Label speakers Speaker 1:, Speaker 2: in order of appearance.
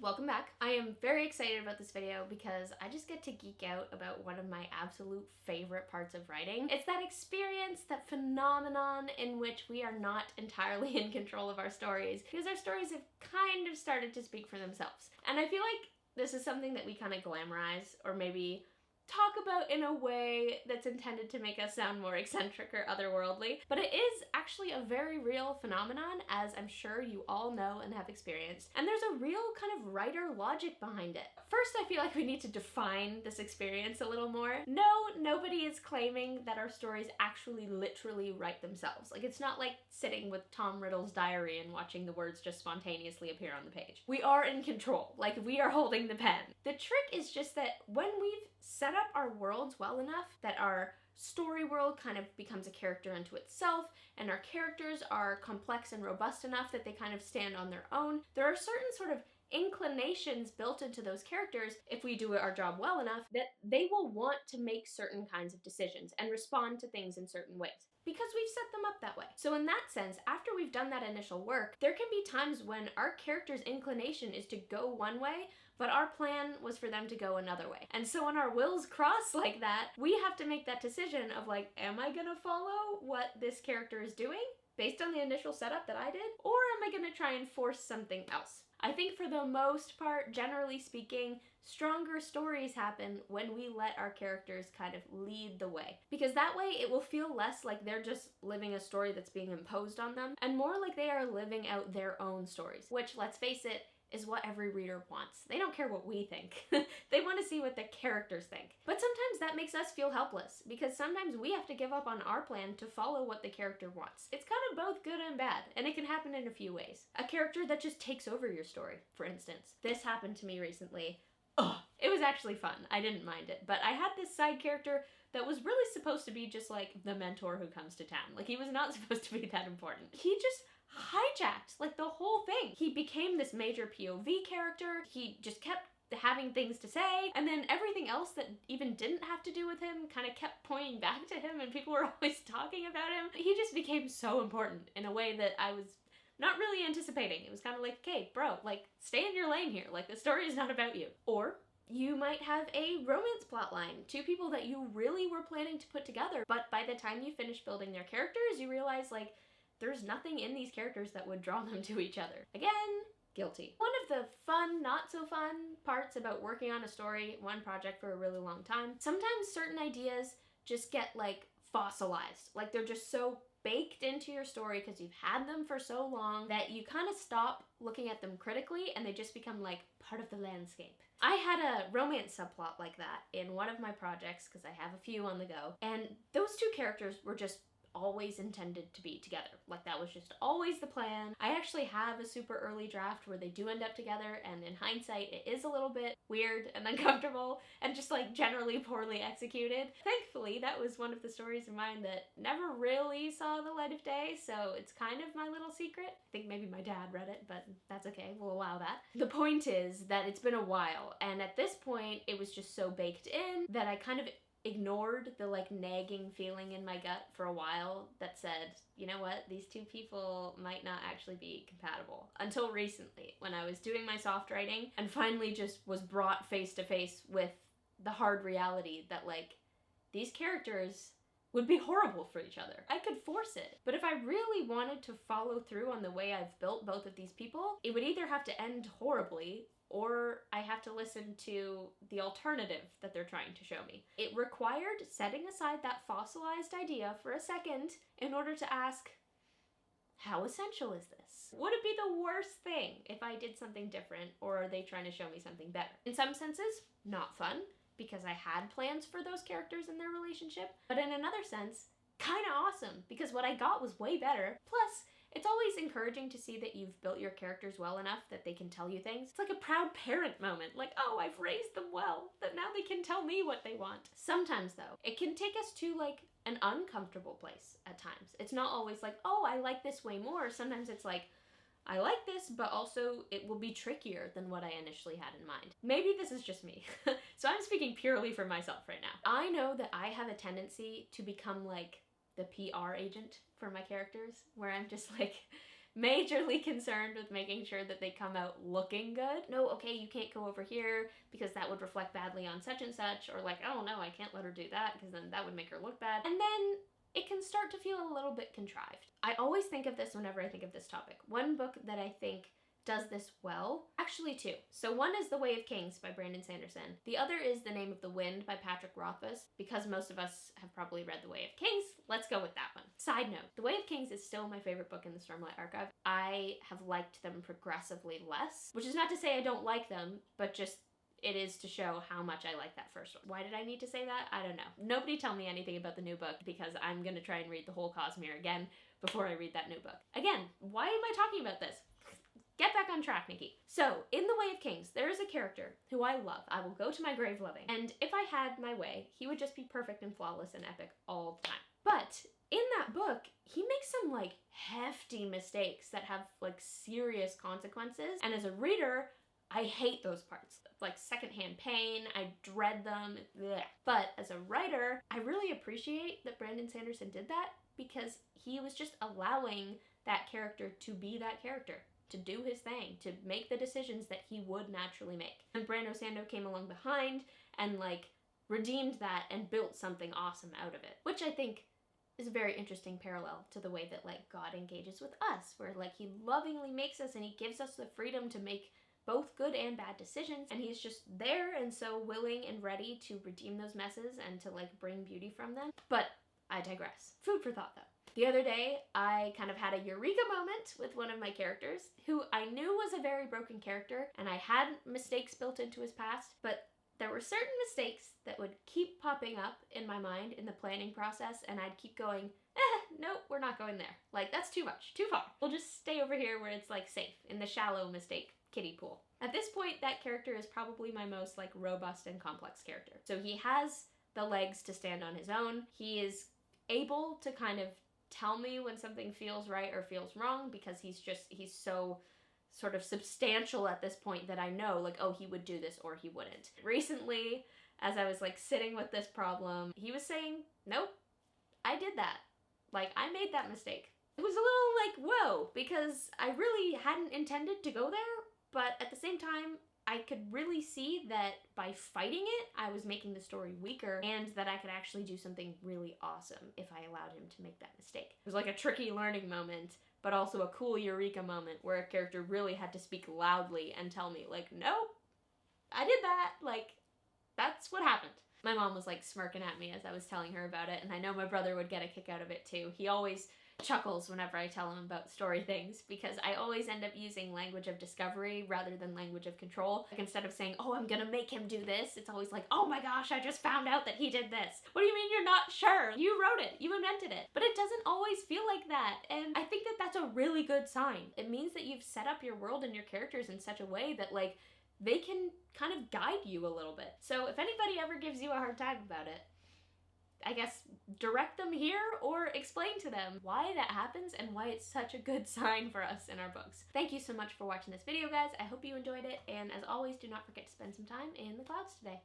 Speaker 1: welcome back. I am very excited about this video because I just get to geek out about one of my absolute favorite parts of writing. It's that experience, that phenomenon in which we are not entirely in control of our stories because our stories have kind of started to speak for themselves. And I feel like this is something that we kind of glamorize or maybe talk about in a way that's intended to make us sound more eccentric or otherworldly, but it is actually a very real phenomenon, as I'm sure you all know and have experienced, and there's a real kind of writer logic behind it. First, I feel like we need to define this experience a little more. No, nobody is claiming that our stories actually literally write themselves. Like, it's not like sitting with Tom Riddle's diary and watching the words just spontaneously appear on the page. We are in control, like we are holding the pen. The trick is just that when we've set up our worlds well enough that our story world kind of becomes a character unto itself, and our characters are complex and robust enough that they kind of stand on their own, there are certain sort of inclinations built into those characters, if we do our job well enough, that they will want to make certain kinds of decisions and respond to things in certain ways because we've set them up that way. So in that sense, after we've done that initial work, there can be times when our character's inclination is to go one way, but our plan was for them to go another way. And so when our wills cross like that, we have to make that decision of like, am I gonna follow what this character is doing based on the initial setup that I did? Or am I gonna try and force something else? I think for the most part, generally speaking, stronger stories happen when we let our characters kind of lead the way. Because that way it will feel less like they're just living a story that's being imposed on them, and more like they are living out their own stories, which, let's face it, is what every reader wants. They don't care what we think. They want to see what the characters think. But sometimes that makes us feel helpless, because sometimes we have to give up on our plan to follow what the character wants. It's kind of both good and bad, and it can happen in a few ways. A character that just takes over your story, for instance. This happened to me recently. Ugh. It was actually fun. I didn't mind it. But I had this side character that was really supposed to be just like the mentor who comes to town. Like, he was not supposed to be that important. He just hijacked like the whole thing. He became this major POV character. He just kept having things to say, and then everything else that even didn't have to do with him kind of kept pointing back to him, and people were always talking about him. He just became so important in a way that I was not really anticipating. It was kind of like, okay, bro, like, stay in your lane here. Like, the story is not about you. Or you might have a romance plotline, two people that you really were planning to put together, but by the time you finish building their characters, you realize, like, there's nothing in these characters that would draw them to each other. Again, guilty. One of the fun, not so fun parts about working on a story, one project for a really long time, sometimes certain ideas just get like fossilized. Like, they're just so baked into your story because you've had them for so long that you kind of stop looking at them critically and they just become like part of the landscape. I had a romance subplot like that in one of my projects because I have a few on the go, and those two characters were just always intended to be together. Like, that was just always the plan. I actually have a super early draft where they do end up together, and in hindsight it is a little bit weird and uncomfortable and just like generally poorly executed. Thankfully, that was one of the stories of mine that never really saw the light of day, so it's kind of my little secret. I think maybe my dad read it, but that's okay, we'll allow that. The point is that it's been a while, and at this point it was just so baked in that I kind of ignored the like nagging feeling in my gut for a while that said, you know what, these two people might not actually be compatible. Until recently, when I was doing my soft writing and finally just was brought face to face with the hard reality that like these characters would be horrible for each other. I could force it, but if I really wanted to follow through on the way I've built both of these people, it would either have to end horribly or I have to listen to the alternative that they're trying to show me. It required setting aside that fossilized idea for a second in order to ask, how essential is this? Would it be the worst thing if I did something different, or are they trying to show me something better? In some senses, not fun, because I had plans for those characters and their relationship, but in another sense, kind of awesome, because what I got was way better. Plus, it's always encouraging to see that you've built your characters well enough that they can tell you things. It's like a proud parent moment, like, oh, I've raised them well, that now they can tell me what they want. Sometimes, though, it can take us to like an uncomfortable place at times. It's not always like, oh, I like this way more. Sometimes it's like, I like this, but also it will be trickier than what I initially had in mind. Maybe this is just me. So I'm speaking purely for myself right now. I know that I have a tendency to become like the PR agent for my characters, where I'm just like majorly concerned with making sure that they come out looking good. No, okay, you can't go over here because that would reflect badly on such and such, or like, oh no, I can't let her do that because then that would make her look bad. And then it can start to feel a little bit contrived. I always think of this whenever I think of this topic. One book that I think does this well, actually two. So one is The Way of Kings by Brandon Sanderson. The other is The Name of the Wind by Patrick Rothfuss. Because most of us have probably read The Way of Kings, let's go with that one. Side note, The Way of Kings is still my favorite book in the Stormlight Archive. I have liked them progressively less, which is not to say I don't like them, but just it is to show how much I like that first one. Why did I need to say that? I don't know. Nobody tell me anything about the new book because I'm gonna try and read the whole Cosmere again before I read that new book. Again, why am I talking about this? Get back on track, Niki. So, in The Way of Kings, there is a character who I love. I will go to my grave loving. And if I had my way, he would just be perfect and flawless and epic all the time. But in that book, he makes some like hefty mistakes that have like serious consequences. And as a reader, I hate those parts. Like secondhand pain, I dread them, bleh. But as a writer, I really appreciate that Brandon Sanderson did that because he was just allowing that character to be that character, to do his thing, to make the decisions that he would naturally make. And Brando Sando came along behind and like redeemed that and built something awesome out of it, which I think is a very interesting parallel to the way that like God engages with us, where like he lovingly makes us and he gives us the freedom to make both good and bad decisions, and he's just there and so willing and ready to redeem those messes and to like bring beauty from them. But I digress. Food for thought though. The other day, I kind of had a eureka moment with one of my characters who I knew was a very broken character, and I had mistakes built into his past, but there were certain mistakes that would keep popping up in my mind in the planning process, and I'd keep going, nope, we're not going there. Like, that's too much, too far. We'll just stay over here where it's like safe, in the shallow mistake kiddie pool. At this point, that character is probably my most like robust and complex character. So he has the legs to stand on his own. He is able to kind of tell me when something feels right or feels wrong because he's so sort of substantial at this point that I know like, oh, he would do this or he wouldn't. Recently, as I was like sitting with this problem, he was saying, nope, I did that. Like, I made that mistake. It was a little like, whoa, because I really hadn't intended to go there, but at the same time, I could really see that by fighting it, I was making the story weaker and that I could actually do something really awesome if I allowed him to make that mistake. It was like a tricky learning moment, but also a cool eureka moment where a character really had to speak loudly and tell me like, nope, I did that. Like, that's what happened. My mom was like smirking at me as I was telling her about it, and I know my brother would get a kick out of it too. He always chuckles whenever I tell him about story things because I always end up using language of discovery rather than language of control. Like, instead of saying, oh, I'm gonna make him do this, it's always like, oh my gosh, I just found out that he did this. What do you mean you're not sure? You wrote it, you invented it. But it doesn't always feel like that, and I think that that's a really good sign. It means that you've set up your world and your characters in such a way that like they can kind of guide you a little bit. So if anybody ever gives you a hard time about it, I guess direct them here or explain to them why that happens and why it's such a good sign for us in our books. Thank you so much for watching this video, guys. I hope you enjoyed it, and as always, do not forget to spend some time in the clouds today.